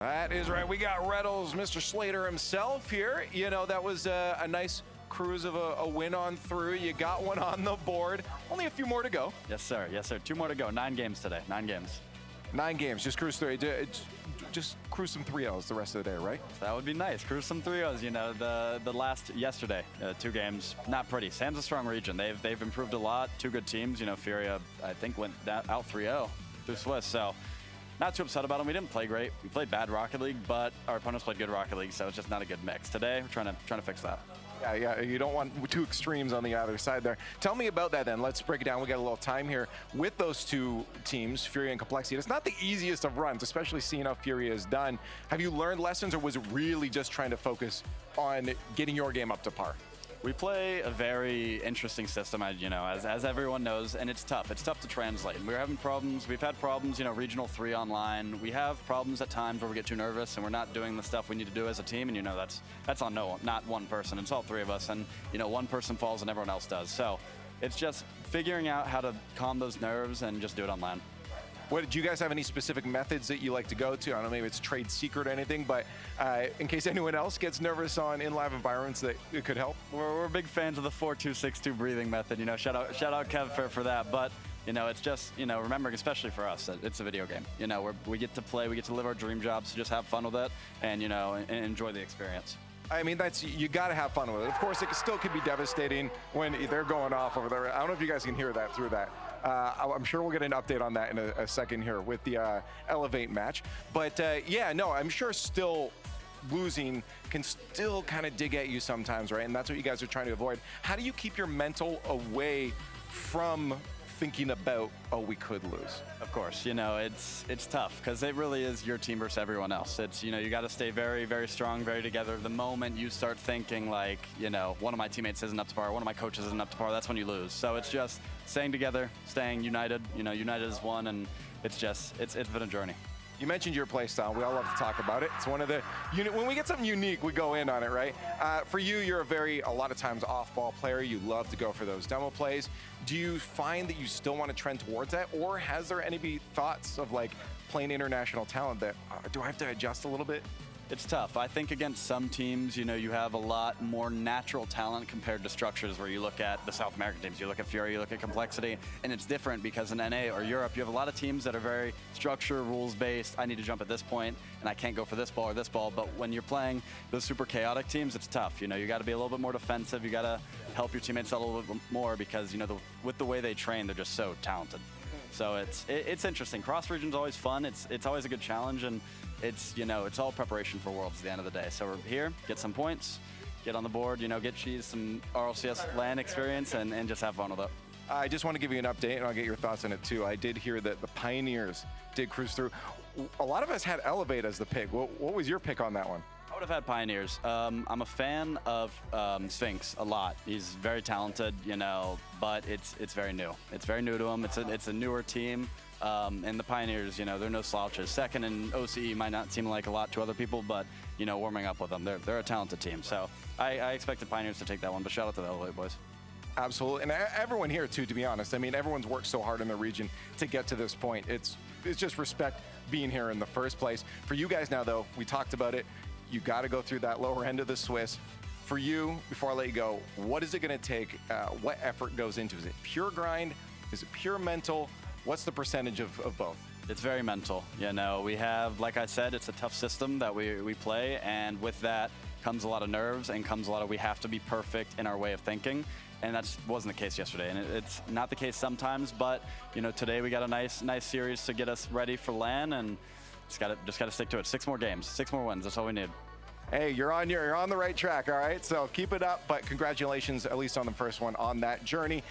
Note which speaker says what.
Speaker 1: That is right. We got Retals, Mr. Slater himself here. You know, that was a nice cruise of a win on through. You got one on the board. Only a few more to go.
Speaker 2: Yes, sir. Yes, sir. 2 more to go. 9 games today. 9 games.
Speaker 1: 9 games. Just cruise through. Just cruise some 3-0s the rest of the day, right?
Speaker 2: That would be nice. Cruise some 3-0s. You know, the last yesterday, 2 games, not pretty. Sam's a strong region. They've improved a lot. 2 good teams. You know, Furia, I think, went out 3-0 through Swiss. So not too upset about them. We didn't play great. We played bad Rocket League, but our opponents played good Rocket League, so it's just not a good mix. Today, we're trying to fix that.
Speaker 1: Yeah, you don't want 2 extremes on the other side there. Tell me about that then. Let's break it down. We got a little time here with those 2 teams, Furia and Complexity. It's not the easiest of runs, especially seeing how Furia is done. Have you learned lessons, or was it really just trying to focus on getting your game up to par?
Speaker 2: We play a very interesting system, you know, as everyone knows, and it's tough. It's tough to translate. We're having problems. We've had problems, you know, Regional 3 online. We have problems at times where we get too nervous and we're not doing the stuff we need to do as a team, and you know that's on not one person. It's all 3 of us, and you know, one person falls and everyone else does. So it's just figuring out how to calm those nerves and just do it online.
Speaker 1: Do you guys have any specific methods that you like to go to? I don't know, maybe it's trade secret or anything, but in case anyone else gets nervous in live environments, that it could help.
Speaker 2: We're big fans of the 4-2-6-2 breathing method. You know, shout out Kevpert for that. But you know, it's just, you know, remembering, especially for us, that it's a video game. You know, we get to play, we get to live our dream jobs, so just have fun with it, and you know, and enjoy the experience.
Speaker 1: I mean, you got to have fun with it. Of course, it still could be devastating when they're going off over there. I don't know if you guys can hear that through that. I'm sure we'll get an update on that in a second here with the Elevate match. But yeah, no, I'm sure still losing can still kind of dig at you sometimes, right? And that's what you guys are trying to avoid. How do you keep your mental away from thinking about, oh, we could lose?
Speaker 2: Of course, you know, it's tough because it really is your team versus everyone else. It's, you know, you got to stay very, very strong, very together. The moment you start thinking like, you know, one of my teammates isn't up to par, one of my coaches isn't up to par, that's when you lose. So it's just staying together, staying united, you know, united as one, and it's just, it's been a journey.
Speaker 1: You mentioned your play style. We all love to talk about it. It's one of the, when we get something unique, we go in on it, right? For you, you're a lot of times off-ball player. You love to go for those demo plays. Do you find that you still want to trend towards that? Or has there any thoughts of like playing international talent that, do I have to adjust a little bit?
Speaker 2: It's tough. I think against some teams, you know, you have a lot more natural talent compared to structures where you look at the South American teams, you look at Fury, you look at Complexity, and it's different because in NA or Europe, you have a lot of teams that are very structure, rules-based. I need to jump at this point, and I can't go for this ball or this ball. But when you're playing those super chaotic teams, it's tough. You know, you got to be a little bit more defensive. You got to help your teammates out a little bit more because, you know, with the way they train, they're just so talented. So it's interesting. Cross region's always fun. It's always a good challenge, and it's, you know, it's all preparation for Worlds at the end of the day. So we're here, get some points, get on the board, you know, get Cheese some RLCS LAN experience, and just have fun with it.
Speaker 1: I just want to give you an update, and I'll get your thoughts on it too. I did hear that the Pioneers did cruise through. A lot of us had Elevate as the pick. What was your pick on that one?
Speaker 2: I would have had Pioneers. I'm a fan of Sphinx a lot. He's very talented, you know, but it's very new. It's very new to him. It's a newer team. And the Pioneers, you know, they're no slouches. Second in OCE might not seem like a lot to other people, but, you know, warming up with them, they're a talented team. So I expected Pioneers to take that one, but shout out to the Elevate boys.
Speaker 1: Absolutely, and everyone here too, to be honest. I mean, everyone's worked so hard in the region to get to this point. It's just respect being here in the first place. For you guys now, though, we talked about it. You got to go through that lower end of the Swiss. For you, before I let you go, what is it going to take? What effort goes into it? Is it pure grind? Is it pure mental? What's the percentage of both?
Speaker 2: It's very mental. You know, we have, like I said, it's a tough system that we play, and with that comes a lot of nerves and comes a lot of we have to be perfect in our way of thinking. And that wasn't the case yesterday, and it's not the case sometimes. But you know, today we got a nice series to get us ready for LAN, and just gotta stick to it. 6 more games, 6 more wins. That's all we need.
Speaker 1: Hey, you're on the right track, all right? So keep it up, but congratulations, at least on the first one, on that journey.